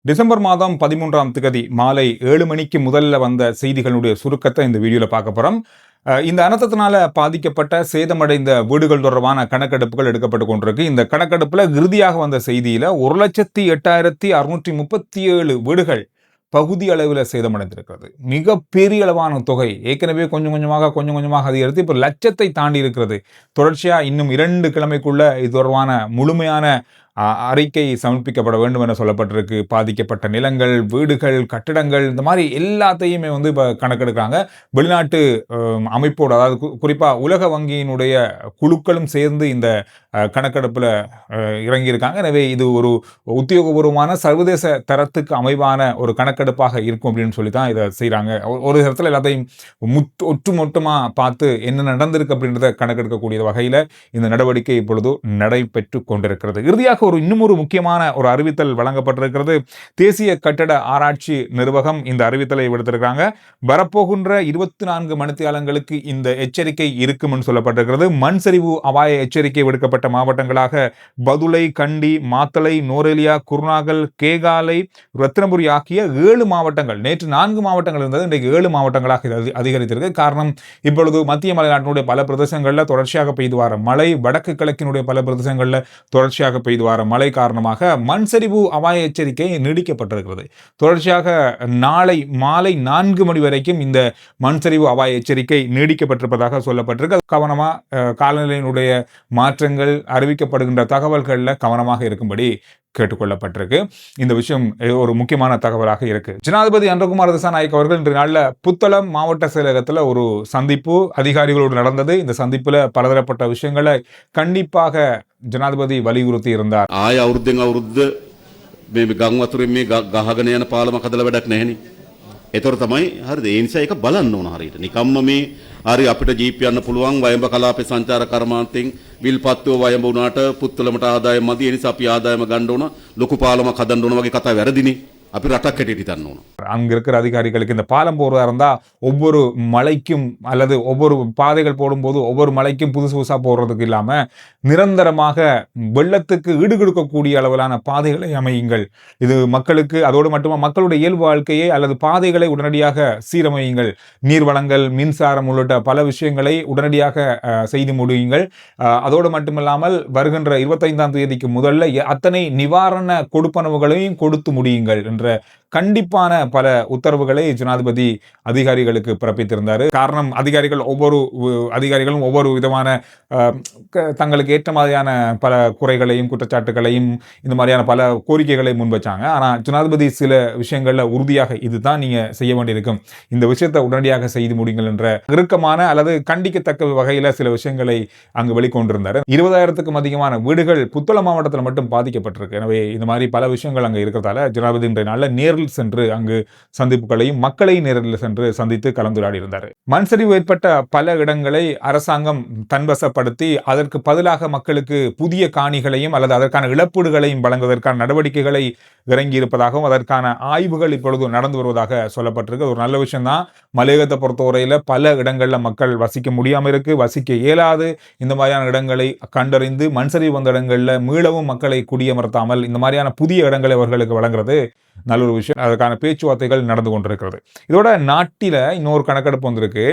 December மாதம் 13ஆம் திகதி மாலை 7 மணிக்கு முதல்ல வந்த செய்திகளுடைய சுருக்கத்தை இந்த வீடியோவில் பார்க்க போகிறோம். இந்த அனர்த்தத்தினால பாதிக்கப்பட்ட சேதமடைந்த வீடுகள் தொடர்பான கணக்கெடுப்புகள் எடுக்கப்பட்டு கொண்டிருக்கு. இந்த கணக்கெடுப்பில் இறுதியாக வந்த செய்தியில் 1,08,637 வீடுகள் பகுதி அளவில் சேதமடைந்திருக்கிறது. மிக பெரிய அளவான தொகை. ஏற்கனவே கொஞ்சம் கொஞ்சமாக அதிகரித்து இப்போ லட்சத்தை தாண்டி இருக்கிறது. தொடர்ச்சியாக இன்னும் 2 கிழமைக்குள்ள இது தொடர்பான முழுமையான அறிக்கை சமர்ப்பிக்கப்பட வேண்டும் என சொல்லப்பட்டிருக்கு. பாதிக்கப்பட்ட நிலங்கள், வீடுகள், கட்டிடங்கள், இந்த மாதிரி எல்லாத்தையுமே இப்போ கணக்கெடுக்கிறாங்க. வெளிநாட்டு அமைப்போடு, அதாவது குறிப்பாக உலக வங்கியினுடைய குழுக்களும் சேர்ந்து இந்த கணக்கெடுப்பில் இறங்கியிருக்காங்க. எனவே இது ஒரு உத்தியோகபூர்வமான சர்வதேச தரத்துக்கு அமைவான ஒரு கணக்கெடுப்பாக இருக்கும் அப்படின்னு சொல்லி தான் இதை செய்கிறாங்க. ஒரு இடத்துல எல்லாத்தையும் ஒட்டுமொத்தமாக பார்த்து என்ன நடந்திருக்கு அப்படின்றத கணக்கெடுக்கக்கூடிய வகையில் இந்த நடவடிக்கை இப்பொழுது நடைபெற்று கொண்டிருக்கிறது. இறுதியாக இன்னும் ஒரு முக்கியமான ஒரு அறிவித்தல் வழங்கப்பட்டிருக்கிறது. தேசிய கட்டட ஆராய்ச்சி நிர்வாகம் இந்த அறிவித்தலை விடுத்திருக்காங்க. வரப்போகின்ற 24 மணித்தியாலங்களுக்கு இந்த எச்சரிக்கை இருக்கும் என்று சொல்லப்பட்டிருக்கிறது. மண் சரிவு அபாய எச்சரிக்கை விடுக்கப்பட்ட மாவட்டங்களாக பதுளை, கண்டி, மாத்தளை, நோரெலியா, குருநாகல், கேகாலை, ரத்தினபுரி ஆகிய 7 மாவட்டங்கள். நேற்று 4 மாவட்டங்கள் இருந்தது, இன்றைக்கு 7 மாவட்டங்களாக அதிகரித்திருக்கு. காரணம், இப்பொழுது மத்திய மலைநாட்டினுடைய பல பிரதேசங்களில் தொடர்ச்சியாக பெய்து வர மழை, வடக்கு கிழக்கினுடைய பல பிரதேசங்களில் தொடர்ச்சியாக பெய்து வர மழை காரணமாக மண் சரிவு அபாய எச்சரிக்கை நீடிக்கப்பட்டிருக்கிறது. தொடர்ச்சியாக நாளை மாலை 4 மணி வரைக்கும் இந்த மண் சரிவு அபாய எச்சரிக்கை நீடிக்கப்பட்டிருப்பதாக சொல்லப்பட்டிருக்கு. கவனமா காலநிலையினுடைய மாற்றங்கள், அறிவிக்கப்படுகின்ற தகவல்களில் கவனமாக இருக்கும்படி கேட்டுக்கொள்ளப்பட்டிருக்கு. இந்த விஷயம் ஒரு முக்கியமான தகவலாக இருக்கு. ஜனாதிபதி அன்றகுமார் திசாநாயக்க அவர்கள் இன்று நாளில் புத்தளம் மாவட்ட செயலகத்தில் ஒரு சந்திப்பு அதிகாரிகளோடு நடந்தது. இந்த சந்திப்புல பலதரப்பட்ட விஷயங்களை கண்டிப்பாக ஜனாதிபதி வலியுறுத்தி இருந்தார். ආය අවුරුද්දෙන් අවුරුද්ද මේ ගම් වතුරෙන් මේ ගහගෙන යන පාලමක් හදලා වැඩක් නැහෙනි. ඒතර තමයි හරිද? ඒ නිසා ඒක බලන්න ඕන හරියට. නිකම්ම මේ හරි අපිට ජීප් යන්න පුළුවන් වයඹ කලාපේ සංචාර කර්මාන්තයෙන් විල්පත්තුව වයඹ වුණාට පුත්තලමට ආදායම මදි. ඒ නිසා අපි ආදායම ගන්න ඕන, ලොකු පාලමක් හදන්න ඕන වගේ කතා වැරදිනේ. அப்படி ரட்டக்கட்டிட்டு தரணும். அங்க இருக்கிற அதிகாரிகளுக்கு இந்த பாலம் போடுறதா இருந்தா ஒவ்வொரு மலைக்கும் அல்லது ஒவ்வொரு பாதைகள் போடும்போது ஒவ்வொரு மலைக்கும் புதுசா போடுறதுக்கு இல்லாம நிரந்தரமாக வெள்ளத்துக்கு ஈடுகொடுக்கக்கூடிய அளவிலான பாதைகளை அமையுங்கள். இது மக்களுக்கு, அதோடு மட்டுமா மக்களுடைய இயல்பு வாழ்க்கையை அல்லது பாதைகளை உடனடியாக சீரமையுங்கள். நீர்வளங்கள், மின்சாரம் உள்ளிட்ட பல விஷயங்களை உடனடியாக செய்து முடியுங்கள். அதோடு மட்டுமில்லாமல் வருகின்ற 25ஆம் தேதிக்கு முதல்ல அத்தனை நிவாரண கொடுப்பனவுகளையும் கொடுத்து முடியுங்கள் என்ற கண்டிப்பான பல உத்தரவுகளை ஜனாதிபதி அதிகாரிகளுக்கு பிறப்பித்திருந்தார். காரணம், ஒவ்வொரு அதிகாரிகளும் ஒவ்வொரு விதமான தங்களுக்கு ஏற்ற மாதிரியான பல குறைகளையும் குற்றச்சாட்டுகளையும் இந்த மாதிரியான பல கோரிக்கைகளை முன்வச்சாங்க. ஆனால் ஜனாதிபதி சில விஷயங்கள்ல உறுதியாக இதுதான் நீங்க செய்ய வேண்டியிருக்கும், இந்த விஷயத்தை உடனடியாக செய்து முடியுங்கள் என்ற இறுக்கமான அல்லது கண்டிக்கத்தக்க வகையில சில விஷயங்களை அங்கு வெளிக்கொண்டிருந்தார். 20,000க்கும் அதிகமான வீடுகள் புத்தளம் மாவட்டத்தில் மட்டும் பாதிக்கப்பட்டிருக்கு. எனவே இந்த மாதிரி பல விஷயங்கள் அங்கு இருக்கிறதால ஜனாதிபதி இன்றைய நாளில் நேரில் சென்று அங்கு சந்திப்புகளையும் மக்களையும் நேரில் சென்று சந்தித்து கலந்துரையாடி இருந்தார். மண் சரிவு ஏற்பட்ட பல இடங்களை அரசாங்கம் தன்வசப்படுத்தி அதற்கு பதிலாக மக்களுக்கு புதிய காணிகளையும் அல்லது அதற்கான இழப்பீடுகளையும் வழங்குவதற்கான நடவடிக்கைகளை இறங்கி இருப்பதாகவும் அதற்கான ஆய்வுகள் இப்பொழுது நடந்து வருவதாக சொல்லப்பட்டிருக்கு. ஒரு நல்ல விஷயம் தான். மலையகத்தை பொறுத்தவரையில பல இடங்கள்ல மக்கள் வசிக்க முடியாமல் இருக்கு, வசிக்க இயலாது. இந்த மாதிரியான இடங்களை கண்டறிந்து மண் சரிவு வந்த இடங்கள்ல மீளவும் மக்களை குடியமர்த்தாமல் இந்த மாதிரியான புதிய இடங்களை அவர்களுக்கு வழங்குறது நல்ல ஒரு விஷயம். அதற்கான பேச்சுவார்த்தைகள் நடந்து கொண்டிருக்கிறது. இதோட நாட்டில இன்னொரு கணக்கெடுப்பு வந்திருக்கு.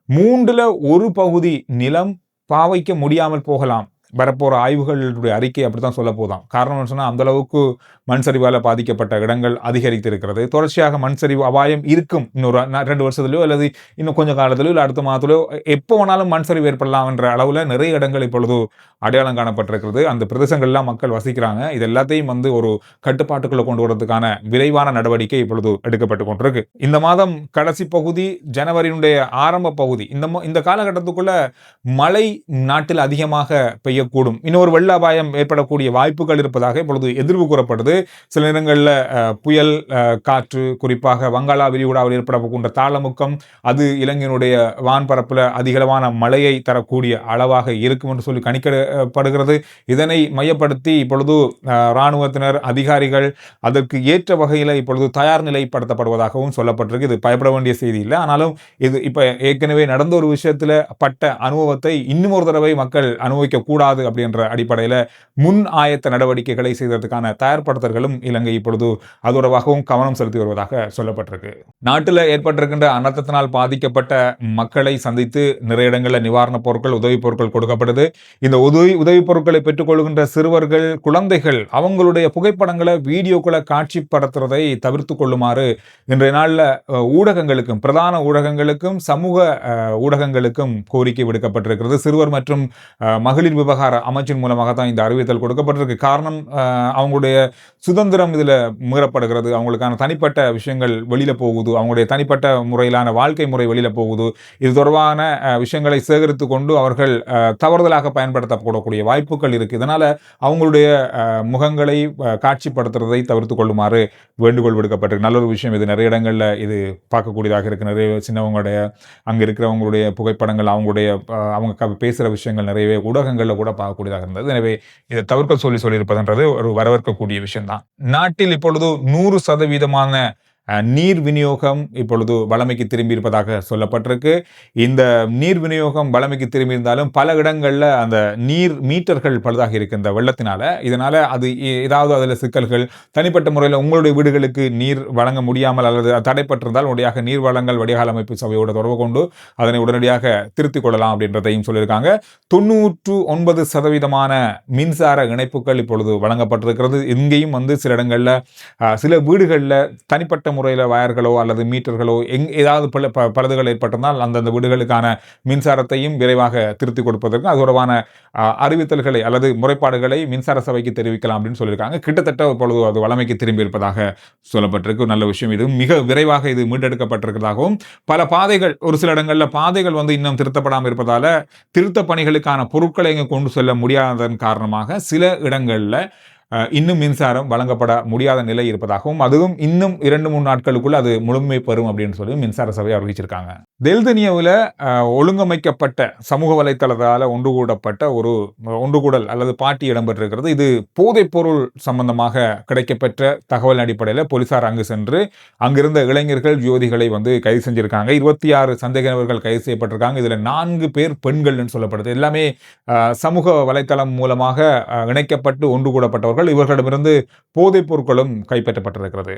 3ல் 1 பகுதி நிலம் பாவிக்க முடியாமல் போகலாம். வரப்போற ஆய்வுகளுடைய அறிக்கை அப்படித்தான் சொல்ல போதாம். காரணம் சொன்னா அந்த அளவுக்கு மண் சரிவால் பாதிக்கப்பட்ட இடங்கள் அதிகரித்து இருக்கிறது. தொடர்ச்சியாக மண் சரிவு அபாயம் இருக்கும். இன்னொரு 2 வருஷத்துலையோ அல்லது இன்னும் கொஞ்சம் காலத்திலோ இல்லை அடுத்த மாதத்திலோ எப்போ வேணாலும் மண் சரிவு ஏற்படலாம் என்ற அளவில் நிறைய இடங்கள் இப்பொழுது அடையாளம் காணப்பட்டிருக்கிறது. அந்த பிரதேசங்கள்லாம் மக்கள் வசிக்கிறாங்க. இது எல்லாத்தையும் ஒரு கட்டுப்பாட்டுக்குள்ள கொண்டு வரதுக்கான விரைவான நடவடிக்கை இப்பொழுது எடுக்கப்பட்டு கொண்டிருக்கு. இந்த மாதம் கடைசி பகுதி, ஜனவரியினுடைய ஆரம்ப பகுதி, இந்த காலகட்டத்துக்குள்ள மழை நாட்டில் அதிகமாக பெய்யக்கூடும். இன்னொரு வெள்ள அபாயம் ஏற்படக்கூடிய வாய்ப்புகள் இருப்பதாக இப்பொழுது எதிர்வு கூறப்படுது. சில நேரங்களில் புயல் காற்று, குறிப்பாக வங்காள விரிகுடாவில் ஏற்படக்கூடிய தாளமுக்கம், அது இலங்கையினுடைய வான்பரப்பில் அதிகளவான மழையை தரக்கூடிய அளவாக இருக்கும் என்று சொல்லி கணிக்கப்படுகிறது. இதனை மையப்படுத்தி இப்பொழுது இராணுவத்தினர், அதிகாரிகள் அதற்கு ஏற்ற வகையில் இப்பொழுது தயார் நிலைப்படுத்தப்படுவதாகவும் சொல்லப்பட்டிருக்கு. இது பயப்பட வேண்டிய செய்தி இல்லை. ஆனாலும் இது இப்ப ஏற்கனவே நடந்த ஒரு விஷயத்துல பட்ட அனுபவத்தை இன்னும் ஒரு தடவை மக்கள் அனுபவிக்க கூடாது கூடாது அப்படின்ற அடிப்படையில் முன் ஆயத்த நடவடிக்கைகளை செய்வதற்கான தயார்படுத்தல்களும் இலங்கை இப்பொழுது அது தொடர்பாகவும் கவனம் செலுத்தி வருவதாக சொல்லப்பட்டிருக்கு. நாட்டில் ஏற்பட்டிருக்கின்ற அனர்த்தத்தினால் பாதிக்கப்பட்ட மக்களை சந்தித்து நிறைய இடங்களில் நிவாரணப் பொருட்கள், உதவிப் பொருட்கள் கொடுக்கப்படுது. இந்த உதவி பொருட்களை பெற்றுக்கொள்கின்ற சிறுவர்கள், குழந்தைகள் அவங்களுடைய புகைப்படங்களை, வீடியோக்களை காட்சிப்படுத்துறதை தவிர்த்து கொள்ளுமாறு இன்றைய நாளில் ஊடகங்களுக்கும், பிரதான ஊடகங்களுக்கும், சமூக ஊடகங்களுக்கும் கோரிக்கை விடுக்கப்பட்டிருக்கிறது. சிறுவர் மற்றும் மகளிர் விவகார அமைச்சின் மூலமாக தான் இந்த அறிவித்தல் கொடுக்கப்பட்டிருக்கு. காரணம், அவங்களுடைய சுதந்திரம் இதில் மீறப்படுகிறது, அவங்களுக்கான தனிப்பட்ட விஷயங்கள் வெளியில போகுது, அவங்களுடைய தனிப்பட்ட முறையிலான வாழ்க்கை முறை வெளியில போகுது. இது தொடர்பான விஷயங்களை சேகரித்து கொண்டு அவர்கள் தவறுதலாக பயன்படுத்தப்படக்கூடிய வாய்ப்புகள் இருக்கு. இதனால அவங்களுடைய முகங்களை காட்சிப்படுத்துறதை தவிர்த்து கொள்ளுமாறு வேண்டுகோள் விடுக்கப்பட்டிருக்கு. நல்ல ஒரு விஷயம் இது. நிறைய இடங்கள்ல இது பார்க்கக்கூடியதாக இருக்கு. நிறைய சின்னவங்களுடைய அங்க இருக்கிறவங்களுடைய புகைப்படங்கள், அவங்க பேசுற விஷயங்கள் நிறையவே ஊடகங்கள்ல கூட பார்க்கக்கூடியதாக இருந்தது. எனவே இதை தவிர்க்க சொல்லியிருப்பதுன்றது ஒரு வரவேற்கக்கூடிய விஷயம் தான். நாட்டில் இப்பொழுது 100% நீர் விநியோகம் இப்பொழுது வளமைக்கு திரும்பி இருப்பதாக சொல்லப்பட்டிருக்கு. இந்த நீர் விநியோகம் வளமைக்கு திரும்பி இருந்தாலும் பல இடங்கள்ல அந்த நீர் மீட்டர்கள் பழுதாக இருக்கு இந்த வெள்ளத்தினால. இதனால அது ஏதாவது அதில் சிக்கல்கள், தனிப்பட்ட முறையில் உங்களுடைய வீடுகளுக்கு நீர் வழங்க முடியாமல் அல்லது தடைப்பட்டிருந்தால் உடனடியாக நீர் வழங்கல் வடிகால் அமைப்பு சபையோட தொடர்பு கொண்டு அதனை உடனடியாக திருத்திக் கொள்ளலாம் அப்படின்றதையும் சொல்லியிருக்காங்க. 99% மின்சார இணைப்புகள் இப்பொழுது வழங்கப்பட்டிருக்கிறது. இங்கேயும் சில இடங்கள்ல சில வீடுகளில் தனிப்பட்ட முறையில் வயர்களோ அல்லது மீட்டர்களோ ஏதாவது பழுதுகள் ஏற்பட்டிருந்தால் அந்தந்த வீடுகளுக்கான மின்சாரத்தையும் விரைவாக திருத்தி கொடுப்பதற்கு அது தொடர்பான அறிவித்தல்களை அல்லது முறைப்பாடுகளை மின்சார சபைக்கு தெரிவிக்கலாம் அப்படின்னு சொல்லியிருக்காங்க. கிட்டத்தட்ட இப்பொழுது அது வளமைக்கு திரும்பி இருப்பதாக சொல்லப்பட்டிருக்கு. நல்ல விஷயம். இது மிக விரைவாக இது மீட்டெடுக்கப்பட்டிருக்கிறதாகவும், பல பாதைகள், ஒரு சில இடங்களில் பாதைகள் இன்னும் திருத்தப்படாமல் இருப்பதால திருத்த பணிகளுக்கான பொருட்களை இங்கு கொண்டு செல்ல முடியாததன் காரணமாக சில இடங்களில் இன்னும் மின்சாரம் வழங்கப்பட முடியாத நிலை இருப்பதாகவும், அதுவும் இன்னும் 2-3 நாட்களுக்குள் அது முழுமை பெறும் அப்படின்னு சொல்லி மின்சார சபை அறிவிச்சிருக்காங்க. தெல்தனியாவில் ஒழுங்கமைக்கப்பட்ட சமூக வலைத்தளத்தால் ஒன்றுகூடப்பட்ட ஒரு ஒன்றுகூடல் அல்லது பாட்டி இடம்பெற்றிருக்கிறது. இது போதைப் பொருள் சம்பந்தமாக கிடைக்கப்பெற்ற தகவல் அடிப்படையில் போலீசார் அங்கு சென்று அங்கிருந்த இளைஞர்கள், யுவதிகளை கைது செஞ்சிருக்காங்க. 26 சந்தேக நபர்கள் கைது செய்யப்பட்டிருக்காங்க. இதுல 4 பேர் பெண்கள்னு சொல்லப்படுது. எல்லாமே சமூக வலைத்தளம் மூலமாக இணைக்கப்பட்டு ஒன்று கூடப்பட்டவர்கள். இவர்களிடமிருந்து போதைப் பொருட்களும் கைப்பற்றப்பட்டிருக்கிறது.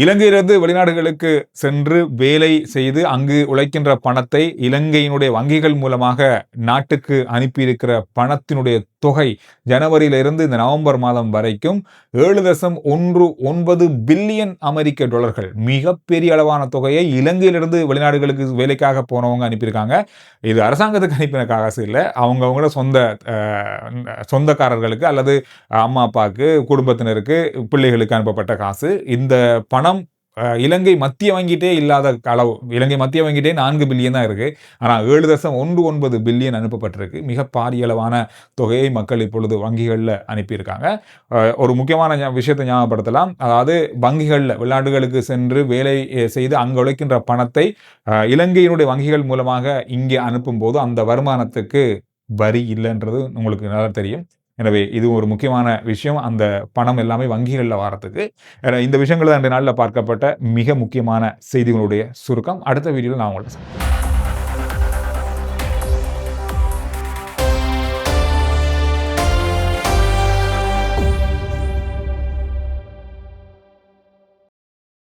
இலங்கையிலிருந்து வெளிநாடுகளுக்கு சென்று வேலை செய்து அங்கு உழைக்கின்ற பணத்தை இலங்கையினுடைய வங்கிகள் மூலமாக நாட்டுக்கு அனுப்பியிருக்கிற பணத்தினுடைய தொகை ஜனவரியிலிருந்து இந்த நவம்பர் மாதம் வரைக்கும் 7.19 பில்லியன் அமெரிக்க டாலர்கள், மிகப்பெரிய அளவான தொகையை இலங்கையிலிருந்து வெளிநாடுகளுக்கு வேலைக்காக போனவங்க அனுப்பியிருக்காங்க. இது அரசாங்கத்துக்கு அனுப்பின காசு இல்லை, அவங்களோட சொந்தக்காரர்களுக்கு அல்லது அம்மா அப்பாவுக்கு, குடும்பத்தினருக்கு, பிள்ளைகளுக்கு அனுப்பப்பட்ட காசு. இந்த பணம் இலங்கை மத்திய வங்கிட்டே இல்லாத அளவு. இலங்கை மத்திய வங்கிட்டே 4 பில்லியன் தான் இருக்கு. ஆனால் 7.19 பில்லியன் அனுப்பப்பட்டிருக்கு. மிக பாரிய அளவான தொகையை மக்கள் இப்பொழுது வங்கிகளில் அனுப்பியிருக்காங்க. ஒரு முக்கியமான விஷயத்தை ஞாபகப்படுத்தலாம். அதாவது வங்கிகளில் வெளிநாடுகளுக்கு சென்று வேலை செய்து அங்கு உழைக்கின்ற பணத்தை இலங்கையினுடைய வங்கிகள் மூலமாக இங்கே அனுப்பும் போது அந்த வருமானத்துக்கு வரி இல்லைன்றது உங்களுக்கு நல்லா தெரியும். எனவே இது ஒரு முக்கியமான விஷயம். அந்த பணம் எல்லாமே வங்கிகளில் வாரத்துக்கு. இந்த விஷயங்கள் தான் இந்த நாளில் பார்க்கப்பட்ட மிக முக்கியமான செய்திகளுடைய சுருக்கம். அடுத்த வீடியோவில் நான் உங்களை